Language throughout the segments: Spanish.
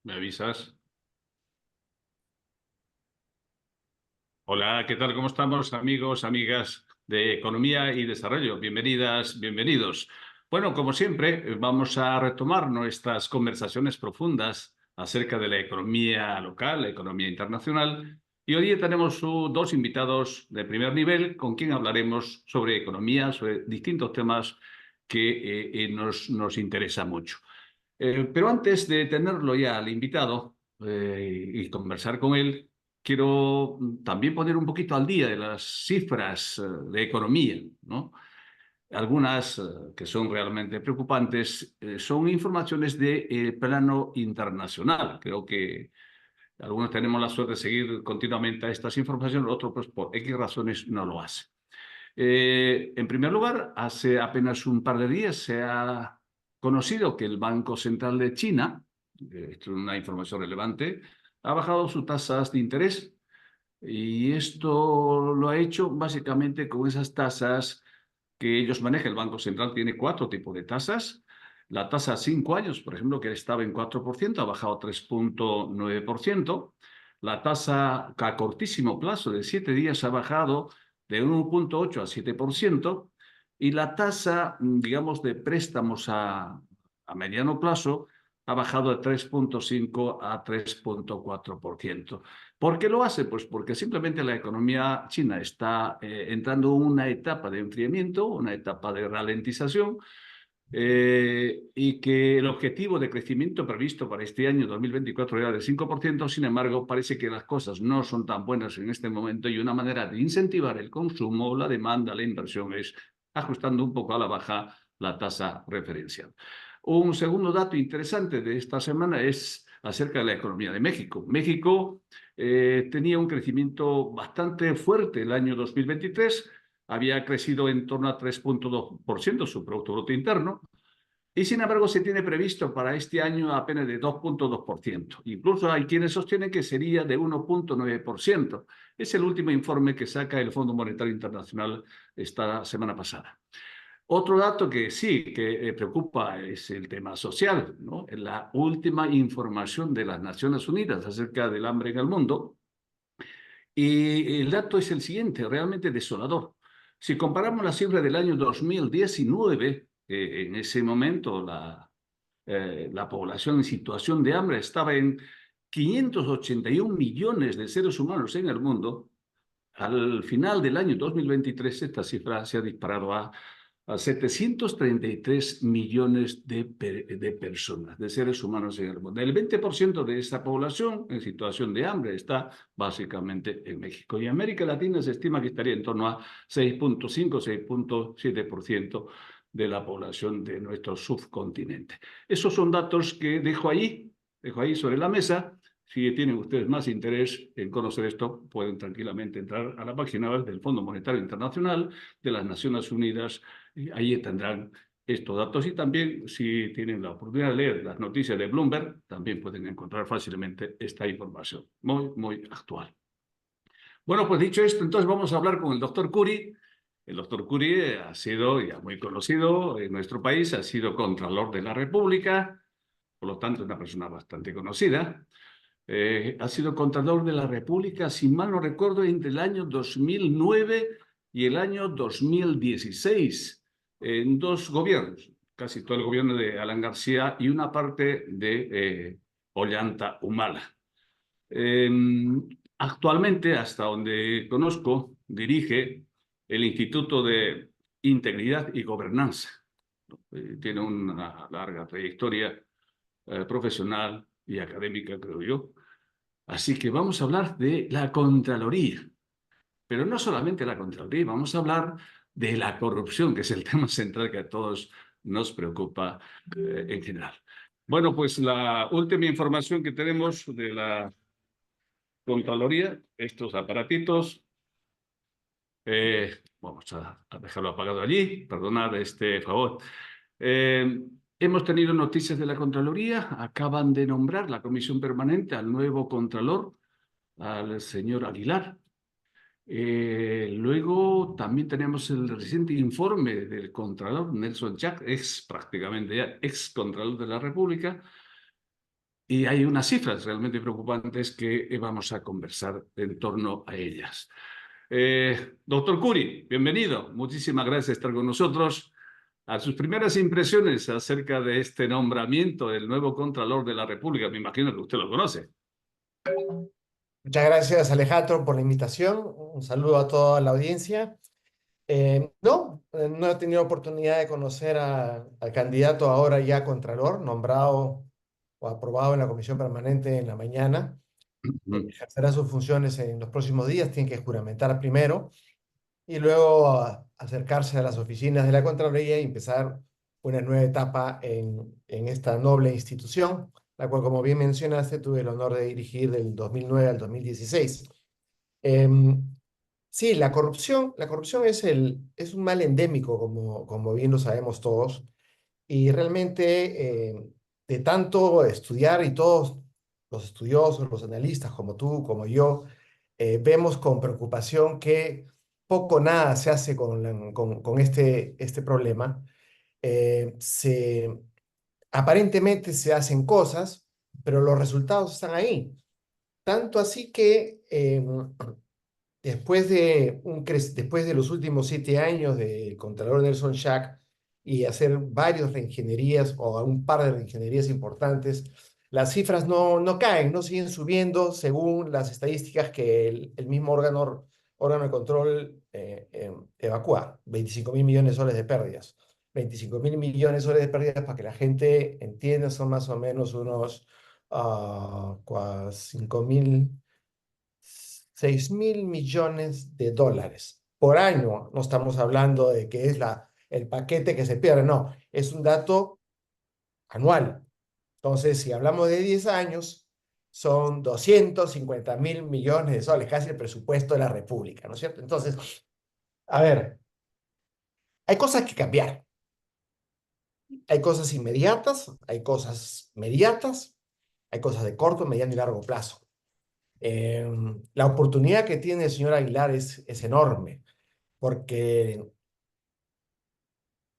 ¿Me avisas? Hola, ¿qué tal? ¿Cómo estamos, amigos, amigas de Economía y Desarrollo? Bienvenidas, bienvenidos. Bueno, como siempre, vamos a retomar nuestras conversaciones profundas acerca de la economía local, la economía internacional. Y hoy día tenemos dos invitados de primer nivel con quien hablaremos sobre economía, sobre distintos temas que nos interesa mucho. Pero antes de tenerlo ya al invitado y conversar con él, quiero también poner un poquito al día de las cifras de economía, ¿no? Algunas que son realmente preocupantes son informaciones de plano internacional. Creo que algunos tenemos la suerte de seguir continuamente a estas informaciones, otros pues por X razones no lo hacen. En primer lugar, hace apenas un par de días se ha conocido que el Banco Central de China, esto es una información relevante, ha bajado sus tasas de interés y esto lo ha hecho básicamente con esas tasas que ellos manejan. El Banco Central tiene cuatro tipos de tasas. La tasa a 5 años, por ejemplo, que estaba en 4%, ha bajado a 3,9%. La tasa a cortísimo plazo de 7 días ha bajado de 1,8 a 7%. Y la tasa, digamos, de préstamos a mediano plazo ha bajado de 3,5 a 3,4%. ¿Por qué lo hace? Pues porque simplemente la economía china está entrando en una etapa de enfriamiento, una etapa de ralentización, y que el objetivo de crecimiento previsto para este año 2024 era del 5%. Sin embargo, parece que las cosas no son tan buenas en este momento y una manera de incentivar el consumo, la demanda, la inversión es ajustando un poco a la baja la tasa referencial. Un segundo dato interesante de esta semana es acerca de la economía de México. México tenía un crecimiento bastante fuerte el año 2023, había crecido en torno a 3,2% su Producto Bruto Interno, y sin embargo se tiene previsto para este año apenas de 2,2%. Incluso hay quienes sostienen que sería de 1,9%. Es el último informe que saca el Fondo Monetario Internacional esta semana pasada. Otro dato que sí, que preocupa es el tema social, ¿no? La última información de las Naciones Unidas acerca del hambre en el mundo. Y el dato es el siguiente, realmente desolador. Si comparamos la cifra del año 2019, en ese momento la población en situación de hambre estaba en 581 millones de seres humanos en el mundo. Al final del año 2023, esta cifra se ha disparado a 733 millones de personas, de seres humanos en el mundo. El 20% de esa población en situación de hambre está básicamente en México. Y en América Latina se estima que estaría en torno a 6,5, 6,7% de la población de nuestro subcontinente. Esos son datos que dejo ahí sobre la mesa. Si tienen ustedes más interés en conocer esto, pueden tranquilamente entrar a la página web del Fondo Monetario Internacional, de las Naciones Unidas, y ahí tendrán estos datos. Y también, si tienen la oportunidad de leer las noticias de Bloomberg, también pueden encontrar fácilmente esta información, muy, muy actual. Bueno, pues dicho esto, entonces vamos a hablar con el doctor Curi. El doctor Curi ha sido ya muy conocido en nuestro país, ha sido Contralor de la República, por lo tanto, es una persona bastante conocida. Ha sido Contralor de la República, si mal no recuerdo, entre el año 2009 y el año 2016, en dos gobiernos, casi todo el gobierno de Alan García y una parte de Ollanta Humala. Eh, Actualmente, hasta donde conozco, dirige el Instituto de Integridad y Gobernanza. Tiene una larga trayectoria profesional y académica, creo yo. Así que vamos a hablar de la Contraloría, pero no solamente la Contraloría, vamos a hablar de la corrupción, que es el tema central que a todos nos preocupa en general. Bueno, pues la última información que tenemos de la Contraloría, estos aparatitos, vamos a dejarlo apagado allí, perdonad este favor. Eh, Hemos tenido noticias de la Contraloría, acaban de nombrar la comisión permanente al nuevo Contralor, al señor Aguilar. Luego también tenemos el reciente informe del Contralor Nelson Jack, prácticamente ya ex Contralor de la República, Y hay unas cifras realmente preocupantes que vamos a conversar en torno a ellas. Doctor Curi, bienvenido. Muchísimas gracias por estar con nosotros. A sus primeras impresiones acerca de este nombramiento del nuevo Contralor de la República, me imagino que usted lo conoce. Muchas gracias, Alejandro, por la invitación. Un saludo a toda la audiencia. No he tenido oportunidad de conocer al candidato ahora ya Contralor, nombrado o aprobado en la Comisión Permanente en la mañana. Ejercerá sus funciones en los próximos días, tiene que juramentar primero y luego acercarse a las oficinas de la Contraloría y empezar una nueva etapa en esta noble institución, la cual, como bien mencionaste, tuve el honor de dirigir del 2009 al 2016. Em, sí, la corrupción es un mal endémico, como bien lo sabemos todos, y realmente de tanto estudiar y todos los estudiosos, los analistas como tú, como yo, vemos con preocupación que poco o nada se hace con este problema. Aparentemente se hacen cosas, pero los resultados están ahí. Tanto así que después de los últimos 7 años del Contralor Nelson Schack y hacer varias reingenierías o un par de reingenierías importantes, las cifras no caen, no siguen subiendo según las estadísticas que el mismo órgano de control evacúa. 25.000 millones de soles de pérdidas. 25.000 millones de soles de pérdidas, para que la gente entienda, son más o menos unos 5.000 $6.000 millones por año. No estamos hablando de que es el paquete que se pierde, no, es un dato anual. Entonces, si hablamos de 10 años, son 250.000 millones de soles, casi el presupuesto de la República, ¿no es cierto? Entonces, a ver, hay cosas que cambiar. Hay cosas inmediatas, hay cosas mediatas, hay cosas de corto, mediano y largo plazo. La oportunidad que tiene el señor Aguilar es enorme, porque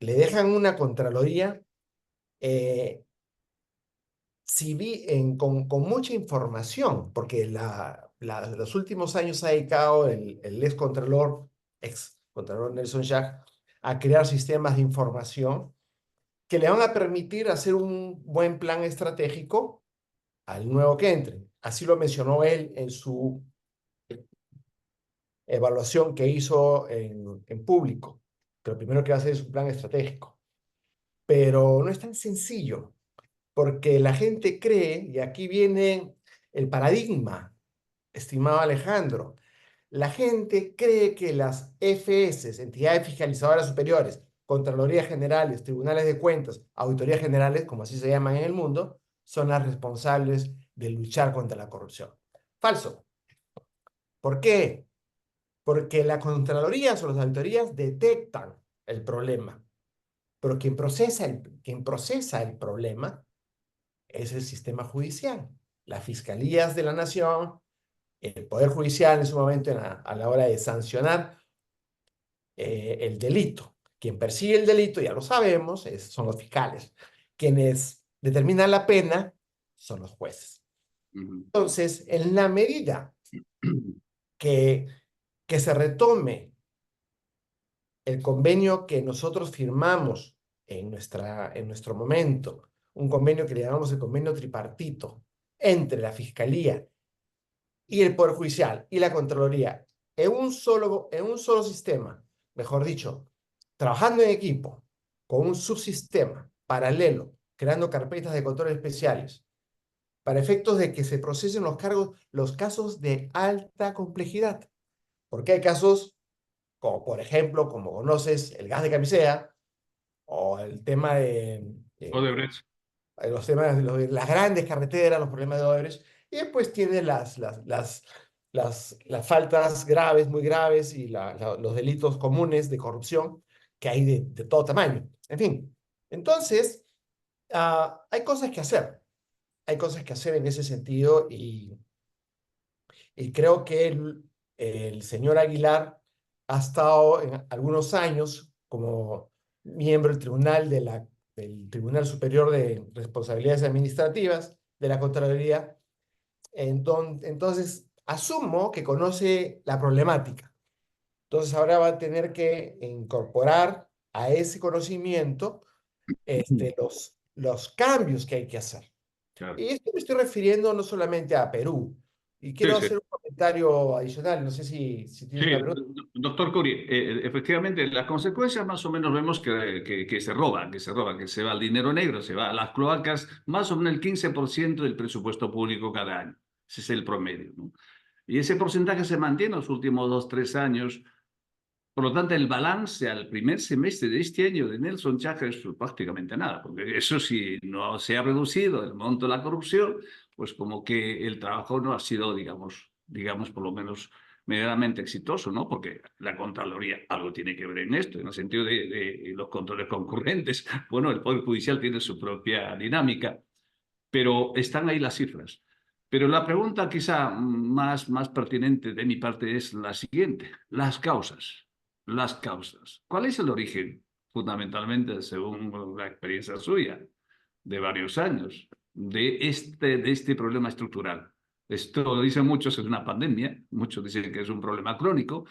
le dejan una Contraloría eh, con mucha información, porque los últimos años ha dedicado el ex Contralor Nelson Jack, a crear sistemas de información que le van a permitir hacer un buen plan estratégico al nuevo que entre. Así lo mencionó él en su evaluación que hizo en público, que lo primero que va a hacer es un plan estratégico. Pero no es tan sencillo, porque la gente cree, y aquí viene el paradigma, estimado Alejandro, la gente cree que las FS, entidades fiscalizadoras superiores, Contralorías Generales, Tribunales de Cuentas, Auditorías Generales, como así se llaman en el mundo, son las responsables de luchar contra la corrupción. Falso. ¿Por qué? Porque la Contraloría o las auditorías detectan el problema, pero quien procesa el problema es el sistema judicial, las fiscalías de la nación, el Poder Judicial en su momento a la hora de sancionar el delito. Quien persigue el delito, ya lo sabemos, son los fiscales. Quienes determinan la pena son los jueces. Entonces, en la medida que, que se retome el convenio que nosotros firmamos en nuestro momento, un convenio que le llamamos el convenio tripartito entre la Fiscalía y el Poder Judicial y la Contraloría en un solo sistema, mejor dicho, trabajando en equipo, con un subsistema paralelo, creando carpetas de control especiales, para efectos de que se procesen los casos de alta complejidad. Porque hay casos, como por ejemplo, como conoces, el gas de camisea, o el tema de Odebrecht. los temas de las grandes carreteras, los problemas de Odebrecht, y después tiene las faltas graves, muy graves, y los delitos comunes de corrupción que hay de todo tamaño. En fin, entonces, hay cosas que hacer. Hay cosas que hacer en ese sentido, y creo que el señor Aguilar ha estado en algunos años como miembro del Tribunal Superior de Responsabilidades Administrativas, de la Contraloría. Entonces, asumo que conoce la problemática. Entonces, ahora va a tener que incorporar a ese conocimiento los cambios que hay que hacer. Claro. Y esto me estoy refiriendo no solamente a Perú. Y Sí, quiero sí. hacer un comentario adicional. No sé si tienes Sí, una pregunta. doctor Curi, efectivamente, las consecuencias más o menos vemos que se roban, que se va el dinero negro, se va a las cloacas, más o menos el 15% del presupuesto público cada año. Ese es el promedio, ¿no? Y ese porcentaje se mantiene en los últimos 2, 3 años. Por lo tanto, el balance al primer semestre de este año de Nelson Chaca es prácticamente nada, porque eso si no se ha reducido el monto de la corrupción, pues como que el trabajo no ha sido, digamos por lo menos medianamente exitoso, ¿no? Porque la Contraloría algo tiene que ver en esto, en el sentido de los controles concurrentes. Bueno, el Poder Judicial tiene su propia dinámica, pero están ahí las cifras. Pero la pregunta quizá más pertinente de mi parte es la siguiente, las causas. Las causas. ¿Cuál es el origen, fundamentalmente, según la experiencia suya, de varios años, de este problema estructural? Esto lo dicen muchos, es una pandemia, muchos dicen que es un problema crónico.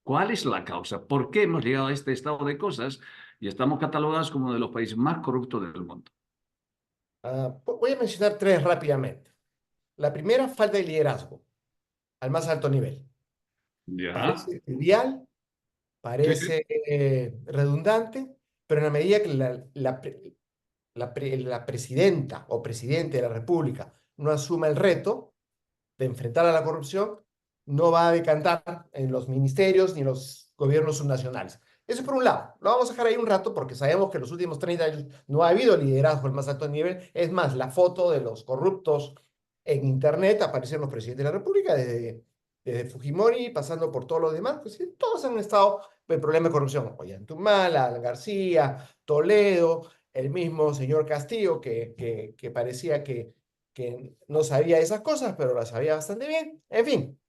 ¿Cuál es la causa? ¿Por qué hemos llegado a este estado de cosas y estamos catalogados como uno de los países más corruptos del mundo? Voy a mencionar tres rápidamente. La primera, falta de liderazgo al más alto nivel. Ya, Parece trivial, sí, sí. parece redundante, pero en la medida que la presidenta o presidente de la República no asuma el reto de enfrentar a la corrupción, no va a decantar en los ministerios ni en los gobiernos subnacionales. Eso por un lado. Lo vamos a dejar ahí un rato porque sabemos que en los últimos 30 años no ha habido liderazgo al más alto nivel. Es más, la foto de los corruptos en Internet aparecen los presidentes de la República desde Fujimori, pasando por todos los demás, pues sí, todos han estado en problemas de corrupción. Ollantumala, García, Toledo, el mismo señor Castillo, que parecía que no sabía esas cosas, pero las sabía bastante bien. En fin,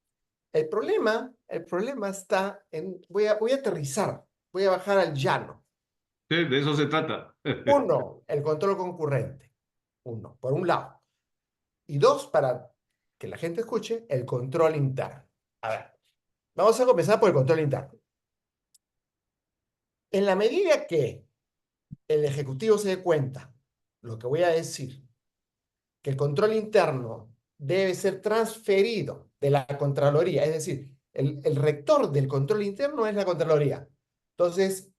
el problema está en, voy a aterrizar, voy a bajar al llano. Sí, de eso se trata. Uno, el control concurrente. Uno, por un lado. Y dos, para que la gente escuche, el control interno. A ver, vamos a comenzar por el control interno. En la medida que el Ejecutivo se dé cuenta, lo que voy a decir, que el control interno debe ser transferido de la Contraloría, es decir, el rector del control interno es la Contraloría. Entonces,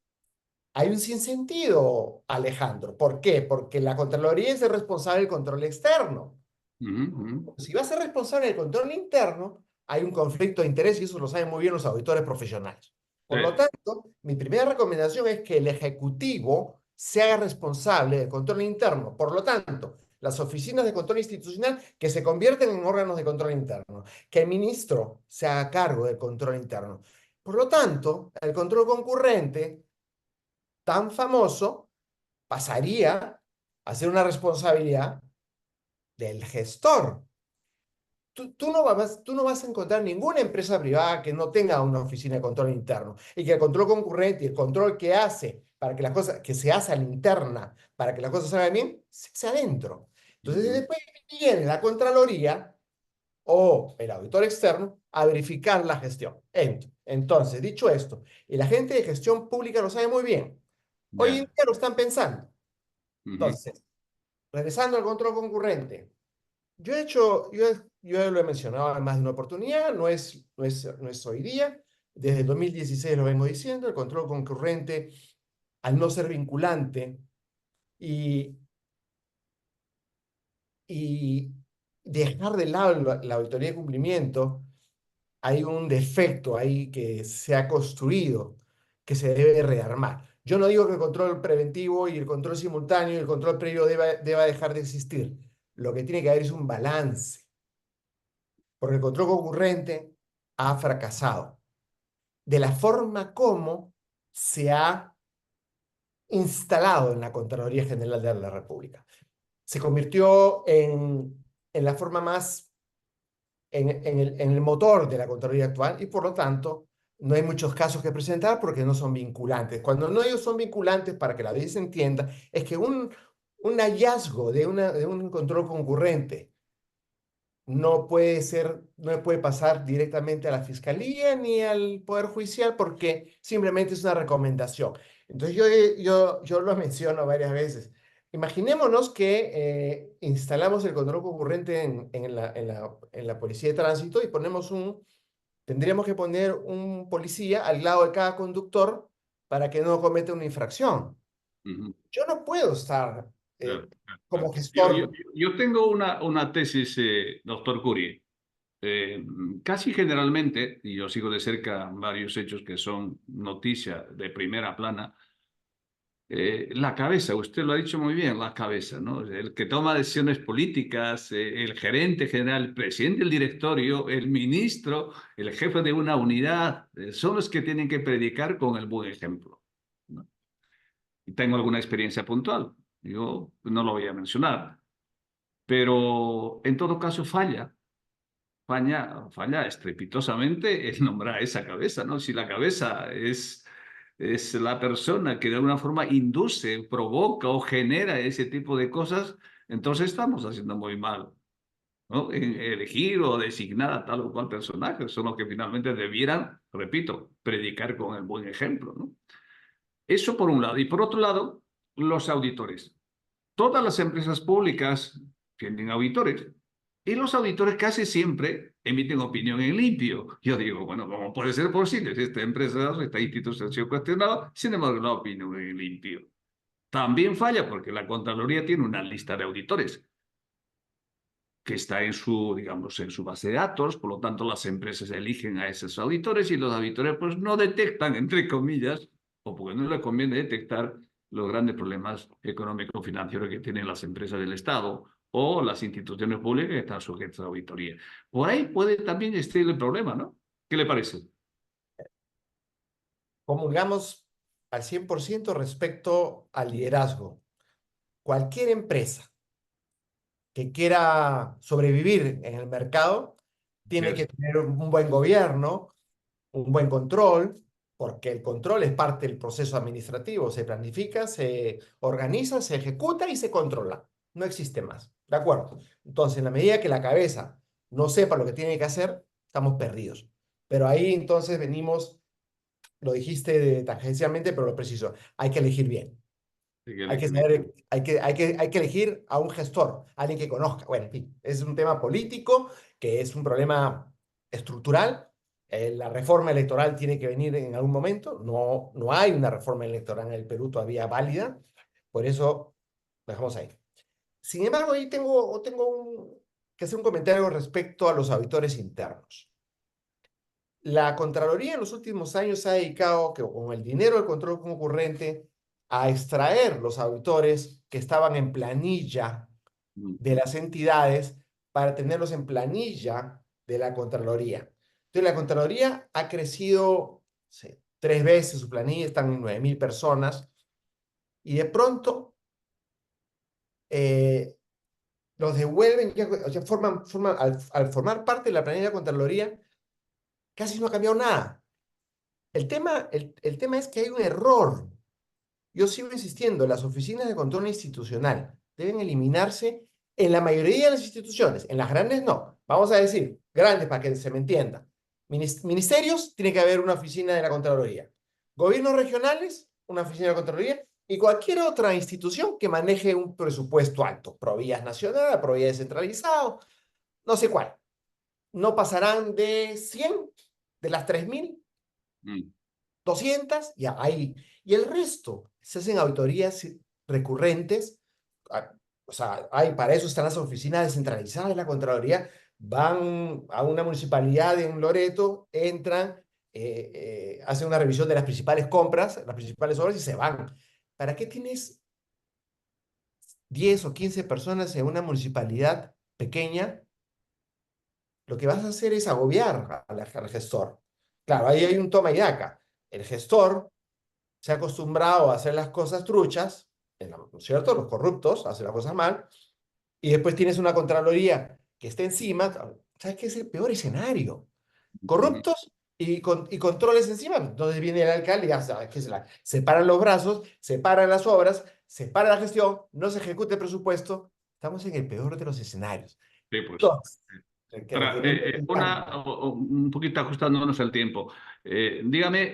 hay un sinsentido, Alejandro. ¿Por qué? Porque la Contraloría es el responsable del control externo. Ujú, ujú. Si va a ser responsable del control interno, hay un conflicto de interés y eso lo saben muy bien los auditores profesionales. Sí. Por lo tanto, mi primera recomendación es que el Ejecutivo se haga responsable del control interno. Por lo tanto, las oficinas de control institucional que se convierten en órganos de control interno, que el ministro se haga cargo del control interno. Por lo tanto, el control concurrente, tan famoso, pasaría a ser una responsabilidad del gestor. Tú no vas a encontrar ninguna empresa privada que no tenga una oficina de control interno y que el control concurrente y el control que hace para que las cosas, que se hace a la interna, para que las cosas salgan bien, se hace adentro. Entonces, Ujú. después viene la Contraloría o el auditor externo a verificar la gestión. Entonces, dicho esto, y la gente de gestión pública lo sabe muy bien, hoy en Ya. día lo están pensando. Ujú. Entonces, regresando al control concurrente, yo lo he mencionado en más de una oportunidad, no es hoy día, desde el 2016 lo vengo diciendo, el control concurrente, al no ser vinculante y, y dejar de lado la auditoría de cumplimiento, hay un defecto ahí que se ha construido, que se debe rearmar. Yo no digo que el control preventivo y el control simultáneo y el control previo deba dejar de existir. Lo que tiene que haber es un balance, porque el control concurrente ha fracasado de la forma como se ha instalado en la Contraloría General de la República. Se convirtió en la forma más, en el motor de la Contraloría actual y por lo tanto no hay muchos casos que presentar porque no son vinculantes. Cuando no ellos son vinculantes, para que la ley se entienda, es que un hallazgo de un control concurrente no puede pasar directamente a la fiscalía ni al Poder Judicial porque simplemente es una recomendación. Entonces yo lo menciono varias veces. Imaginémonos que instalamos el control concurrente en la policía de tránsito y tendríamos que poner un policía al lado de cada conductor para que no cometa una infracción. Ujú. Yo no puedo estar Claro, claro, claro. como gestor. Yo tengo una tesis, doctor Curie. Eh, Casi generalmente, y yo sigo de cerca varios hechos que son noticia de primera plana, la cabeza, usted lo ha dicho muy bien, la cabeza, ¿no? El que toma decisiones políticas, el gerente general, el presidente del directorio, el ministro, el jefe de una unidad, son los que tienen que predicar con el buen ejemplo, ¿no? Y tengo alguna experiencia puntual, yo no lo voy a mencionar, pero en todo caso falla estrepitosamente el nombrar a esa cabeza, ¿no? Si la cabeza es la persona que de alguna forma induce, provoca o genera ese tipo de cosas, entonces estamos haciendo muy mal, ¿no? En elegir o designar a tal o cual personaje, son los que finalmente debieran, repito, predicar con el buen ejemplo, ¿no? Eso por un lado. Y por otro lado, los auditores. Todas las empresas públicas tienen auditores y los auditores casi siempre emiten opinión en limpio. Yo digo, bueno, ¿cómo puede ser posible si esta empresa, esta institución ha sido cuestionada, sin embargo, la opinión en limpio? También falla porque la Contraloría tiene una lista de auditores que está en su, digamos, en su base de datos, por lo tanto las empresas eligen a esos auditores y los auditores pues no detectan, entre comillas, o porque no les conviene detectar los grandes problemas económico-financieros que tienen las empresas del Estado o las instituciones públicas que están sujetas a auditoría. Por ahí puede también estar el problema, ¿no? ¿Qué le parece? Comulgamos al 100% respecto al liderazgo. Cualquier empresa que quiera sobrevivir en el mercado tiene que Yes. tener un buen gobierno, un buen control, porque el control es parte del proceso administrativo. Se planifica, se organiza, se ejecuta y se controla. No existe más. ¿De acuerdo? Entonces, en la medida que la cabeza no sepa lo que tiene que hacer, estamos perdidos. Pero ahí entonces venimos, lo dijiste tangencialmente, pero lo preciso, hay que elegir bien. Hay que Hay que elegir bien. saber, hay que elegir a un gestor, alguien que conozca. Bueno, en fin, es un tema político, que es un problema estructural. La reforma electoral tiene que venir en algún momento. No hay una reforma electoral en el Perú todavía válida. Por eso, dejamos ahí. Sin embargo, ahí que hacer un comentario respecto a los auditores internos. La Contraloría en los últimos años se ha dedicado, con el dinero del control concurrente, a extraer los auditores que estaban en planilla de Ujú. las entidades para tenerlos en planilla de la Contraloría. Entonces, la Contraloría ha crecido, sí, 3 veces su planilla, están en 9.000 personas, y de pronto eh, los devuelven, o sea, al formar parte de la planilla de la Contraloría, casi no ha cambiado nada. El tema es que hay un error. Yo sigo insistiendo, las oficinas de control institucional deben eliminarse en la mayoría de las instituciones, en las grandes no. Vamos a decir, grandes para que se me entienda. Ministerios, tiene que haber una oficina de la Contraloría. Gobiernos regionales, una oficina de la Contraloría. Y cualquier otra institución que maneje un presupuesto alto. Provías nacional, Provías descentralizado, no sé cuál. No pasarán de 100 de las 3.000. Mm. 200, ya ahí. Y el resto se hacen auditorías recurrentes. O sea, para eso están las oficinas descentralizadas de la Contraloría. Van a una municipalidad en Loreto, entran, hacen una revisión de las principales compras, las principales obras y se van. ¿Para qué tienes 10 o 15 personas en una municipalidad pequeña? Lo que vas a hacer es agobiar al gestor. Claro, ahí hay un toma y daca. El gestor se ha acostumbrado a hacer las cosas truchas, ¿no es cierto? Los corruptos hacen las cosas mal, y después tienes una Contraloría que está encima. ¿Sabes qué es el peor escenario? Ujú. Corruptos y controles encima. Entonces viene el alcalde y ya sabes que separan los brazos, separan las obras, se para la gestión, no se ejecuta el presupuesto, estamos en el peor de los escenarios. Sí, pues. Entonces, Para, requerimos un cambio. un poquito ajustándonos al tiempo. Dígame,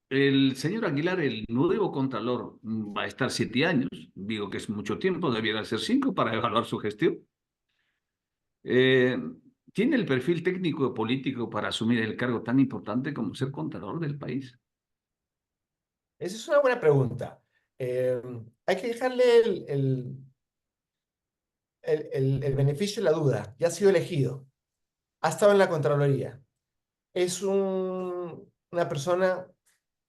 el señor Aguilar, el nuevo contralor, va a estar 7 años. Digo que es mucho tiempo, debiera ser 5 para evaluar su gestión. Eh, ¿Tiene el perfil técnico y político para asumir el cargo tan importante como ser contralor del país? Esa es una buena pregunta. Eh, Hay que dejarle el beneficio de la duda. Ya ha sido elegido. Ha estado en la Contraloría. Es una persona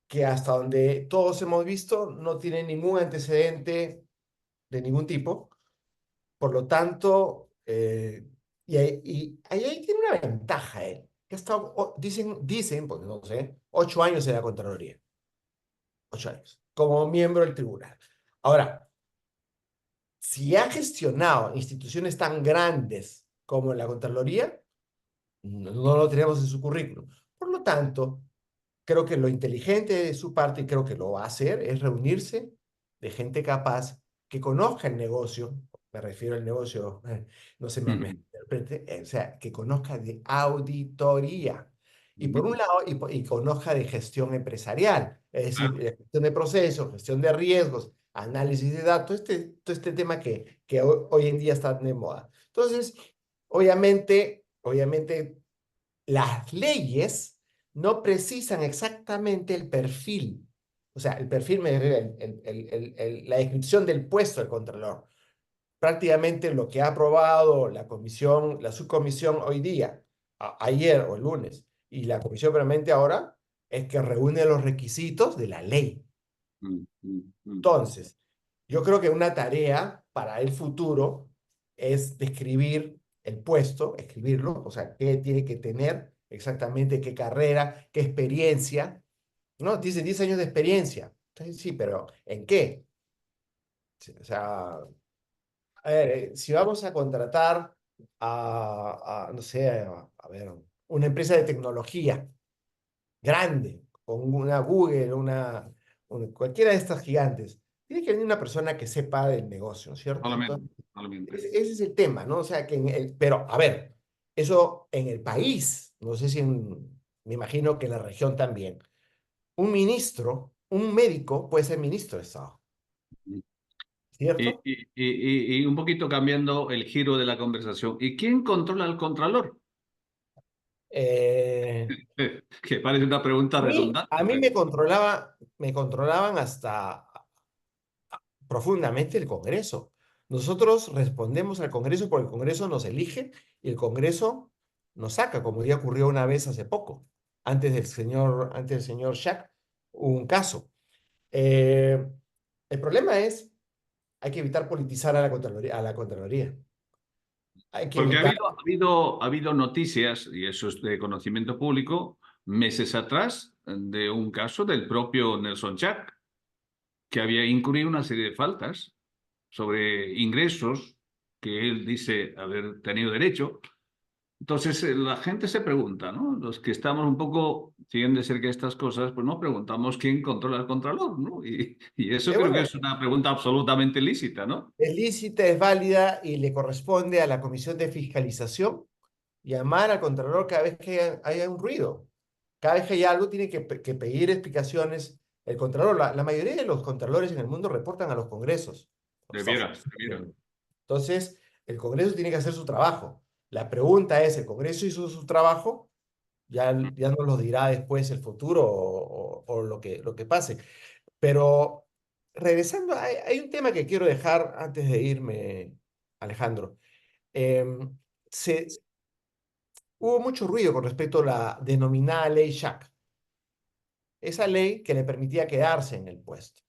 que hasta donde todos hemos visto no tiene ningún antecedente de ningún tipo. Por lo tanto, y ahí tiene una ventaja él, que ha estado, dicen, porque no sé, 8 años en la Contraloría, 8 años, como miembro del tribunal. Ahora, si ha gestionado instituciones tan grandes como la Contraloría, no lo tenemos en su currículum. Por lo tanto, creo que lo inteligente de su parte, y creo que lo va a hacer, es reunirse de gente capaz que conozca el negocio, me refiero al negocio, no se me Ujú. interprete, o sea, que conozca de auditoría. Y por Ujú. un lado, y conozca de gestión empresarial, es decir, Claro. gestión de procesos, gestión de riesgos, análisis de datos, todo este tema que hoy en día está de moda. Entonces, obviamente las leyes no precisan exactamente el perfil. O sea, el perfil me refiero la descripción del puesto del contralor. Prácticamente lo que ha aprobado la comisión, la subcomisión hoy día, ayer o el lunes, y la comisión permanente ahora, es que reúne los requisitos de la ley. Mm, mm, mm. Entonces, yo creo que una tarea para el futuro es describir el puesto, escribirlo, o sea, qué tiene que tener exactamente, qué carrera, qué experiencia, ¿no? Dice 10 años de experiencia. Entonces, sí, pero ¿en qué? Sí, o sea, a ver, si vamos a contratar no sé, a ver, una empresa de tecnología grande, con una Google, cualquiera de estas gigantes, tiene que venir una persona que sepa del negocio, ¿no es cierto? Solamente, Entonces, solamente. ese es el tema, ¿no? O sea, pero a ver, eso en el país, no sé si me imagino que en la región también, un ministro, un médico puede ser ministro de Estado, ¿cierto? Y un poquito cambiando el giro de la conversación. ¿Y quién controla al contralor? Eh, Que parece una pregunta a redundante, mí pero me controlaban hasta profundamente el Congreso. Nosotros respondemos al Congreso porque el Congreso nos elige y el Congreso nos saca, como ya ocurrió una vez hace poco, antes del señor Schack, hubo un caso. Eh, el problema es, hay que evitar politizar a la Contraloría, a la Contraloría. Hay que porque evitar, ha habido noticias, y eso es de conocimiento público, meses atrás, de un caso del propio Nelson Jack, que había incurrido una serie de faltas sobre ingresos que él dice haber tenido derecho. Entonces, la gente se pregunta, ¿no? Los que estamos un poco siguiendo de cerca estas cosas, pues nos preguntamos quién controla al contralor, ¿no? Y eso creo que bueno, es una pregunta absolutamente lícita, ¿no? es lícita, es válida y le corresponde a la Comisión de Fiscalización llamar al Contralor cada vez que haya un ruido. Cada vez que hay algo, tiene que pedir explicaciones. El Contralor, la mayoría de los Contralores en el mundo reportan a los congresos. Debiera. Entonces, el Congreso tiene que hacer su trabajo. La pregunta es, ¿el Congreso hizo su trabajo? Ya nos lo dirá después el futuro o lo que pase. Pero regresando, hay un tema que quiero dejar antes de irme, Alejandro. Em, se, Hubo mucho ruido con respecto a la denominada ley Shack, esa ley que le permitía quedarse en el puesto,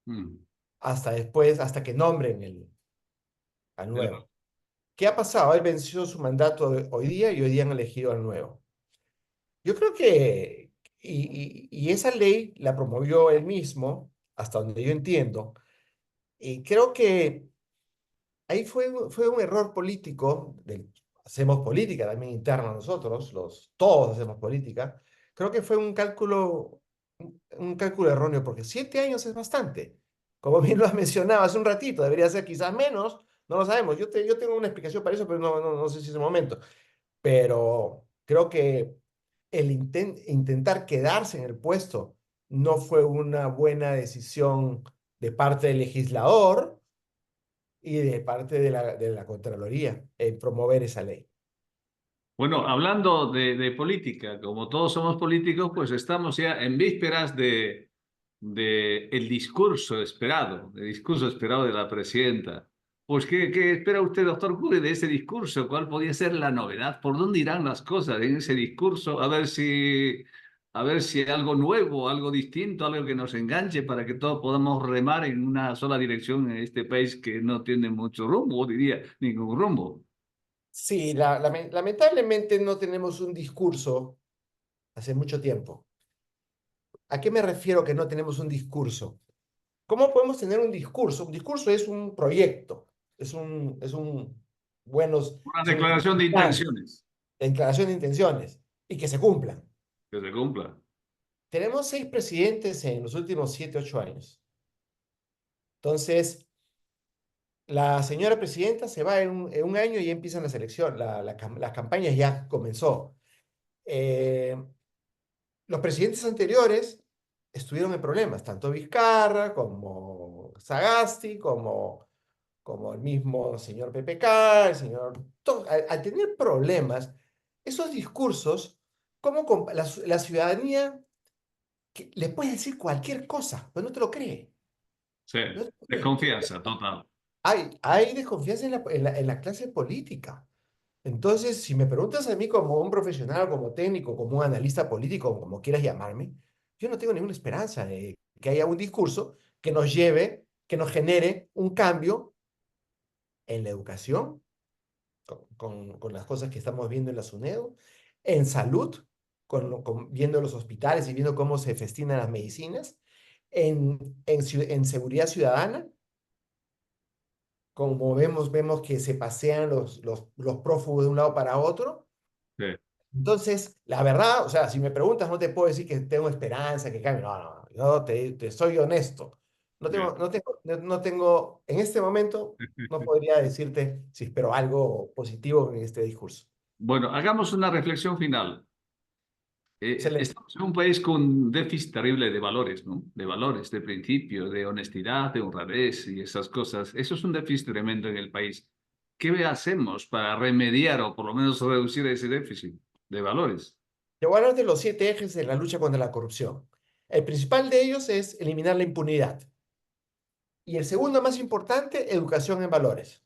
Mm. hasta después, hasta que nombren al nuevo. ¿Qué ha pasado? Él venció su mandato hoy día y hoy día han elegido al nuevo. Yo creo que, y esa ley la promovió él mismo, hasta donde yo entiendo, y creo que ahí fue un error político, hacemos política también interna nosotros, todos hacemos política, creo que fue un cálculo erróneo, porque 7 años es bastante. Como bien lo has mencionado hace un ratito, debería ser quizás menos, no lo sabemos. Yo tengo una explicación para eso, pero no sé si es el momento. Pero creo que intentar quedarse en el puesto no fue una buena decisión de parte del legislador y de parte de la Contraloría en promover esa ley. Bueno, hablando de política, como todos somos políticos, pues estamos ya en vísperas de el discurso esperado de la presidenta. Pues, ¿qué espera usted, doctor Curi, de ese discurso? ¿Cuál podría ser la novedad? ¿Por dónde irán las cosas en ese discurso? A ver si hay algo nuevo, algo distinto, algo que nos enganche para que todos podamos remar en una sola dirección en este país que no tiene mucho rumbo, diría, ningún rumbo. Sí, lamentablemente no tenemos un discurso hace mucho tiempo. ¿A qué me refiero que no tenemos un discurso? ¿Cómo podemos tener un discurso? Un discurso es un proyecto, buenos, Una son declaración de planes, intenciones declaración de intenciones y que se cumplan. que se cumpla. Tenemos 6 presidentes en los últimos 7, 8 años. Entonces, la señora presidenta se va en un año y ya empiezan las elecciones, las campañas ya comenzó. Eh, los presidentes anteriores estuvieron en problemas, tanto Vizcarra como Sagasti, como el mismo señor PPK, el señor... al tener problemas, esos discursos, como la ciudadanía le puede decir cualquier cosa, pero no te lo cree. Sí, No te lo cree. desconfianza total. Hay desconfianza en la clase política. Entonces, si me preguntas a mí como un profesional, como técnico, como un analista político, como quieras llamarme, yo no tengo ninguna esperanza de que haya un discurso que nos lleve, que nos genere un cambio en la educación, con las cosas que estamos viendo en la SUNEDU, en salud, viendo los hospitales y viendo cómo se festinan las medicinas, en seguridad ciudadana, como vemos que se pasean los prófugos de un lado para otro. Sí, Entonces, la verdad, o sea, si me preguntas, no te puedo decir que tengo esperanza, que cambie. No, yo te soy honesto. bien. No tengo, en este momento, no podría decirte si espero algo positivo en este discurso. Bueno, hagamos una reflexión final. Excelente. Estamos en un país con un déficit terrible de valores, ¿no? De valores, de principios, de honestidad, de honradez y esas cosas. Eso es un déficit tremendo en el país. ¿Qué hacemos para remediar o por lo menos reducir ese déficit de valores? Te voy a hablar de los 7 ejes de la lucha contra la corrupción. El principal de ellos es eliminar la impunidad. Y el segundo más importante, educación en valores.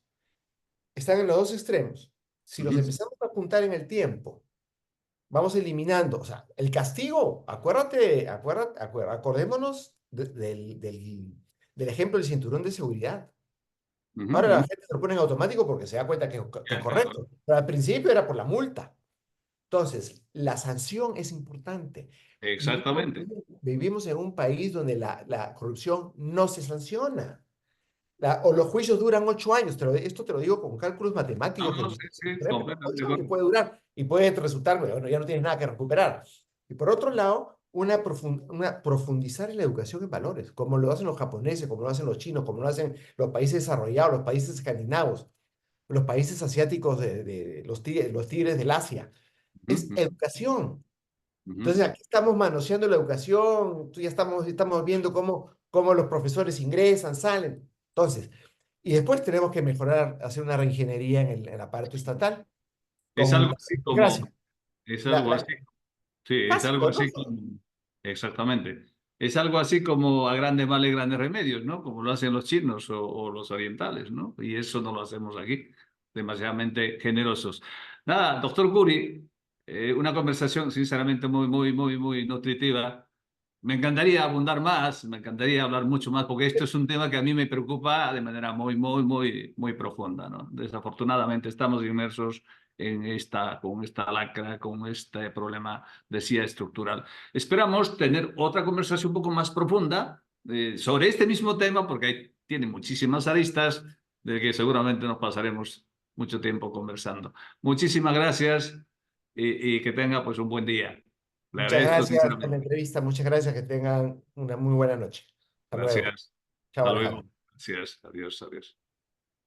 Están en los dos extremos. Si los Ujú, empezamos a apuntar en el tiempo, vamos eliminando, o sea, el castigo, acordémonos del ejemplo del cinturón de seguridad. ujú, Ahora la ujú. gente se lo pone en automático porque se da cuenta que es Ya, claro. correcto, pero al principio era por la multa. Entonces, la sanción es importante. Vivimos, Exactamente. vivimos en un país donde la corrupción no se sanciona. O los juicios duran 8 años. Esto te lo digo con cálculos No, matemáticos que no, los sí, sí, pero completamente de 8 años acuerdo. puede durar y puede resultar, bueno, ya no tienes nada que recuperar. Y por otro lado, profundizar en la educación en valores, como lo hacen los japoneses, como lo hacen los chinos, como lo hacen los países desarrollados, los países escandinavos, los países asiáticos los tigres del Asia. Es Ujú, educación. ujú. Entonces aquí estamos manoseando la educación, ya estamos viendo cómo los profesores ingresan, salen. Entonces, y después tenemos que mejorar, hacer una reingeniería en la parte estatal Es con algo la así como, democracia. es La, algo la, así. Sí, es algo básico, ¿no? así como, exactamente. Es algo así como a grandes males, grandes remedios, ¿no? Como lo hacen los chinos o los orientales, ¿no? Y eso no lo hacemos aquí, demasiadamente generosos. Nada, doctor Curi, una conversación sinceramente muy, muy, muy, muy nutritiva. Me encantaría abundar más, me encantaría hablar mucho más, porque esto es un tema que a mí me preocupa de manera muy, muy, muy, muy profunda, ¿no? Desafortunadamente estamos inmersos con esta lacra, con este problema, decía, estructural. Esperamos tener otra conversación un poco más profunda sobre este mismo tema, porque tiene muchísimas aristas de que seguramente nos pasaremos mucho tiempo conversando. Muchísimas gracias y que tenga pues un buen día. Le Muchas agradezco gracias por la sinceramente. entrevista, muchas gracias, que tengan una muy buena noche. Hasta luego. Gracias. Chao, Hasta luego. Alejandro. Gracias. Adiós, adiós.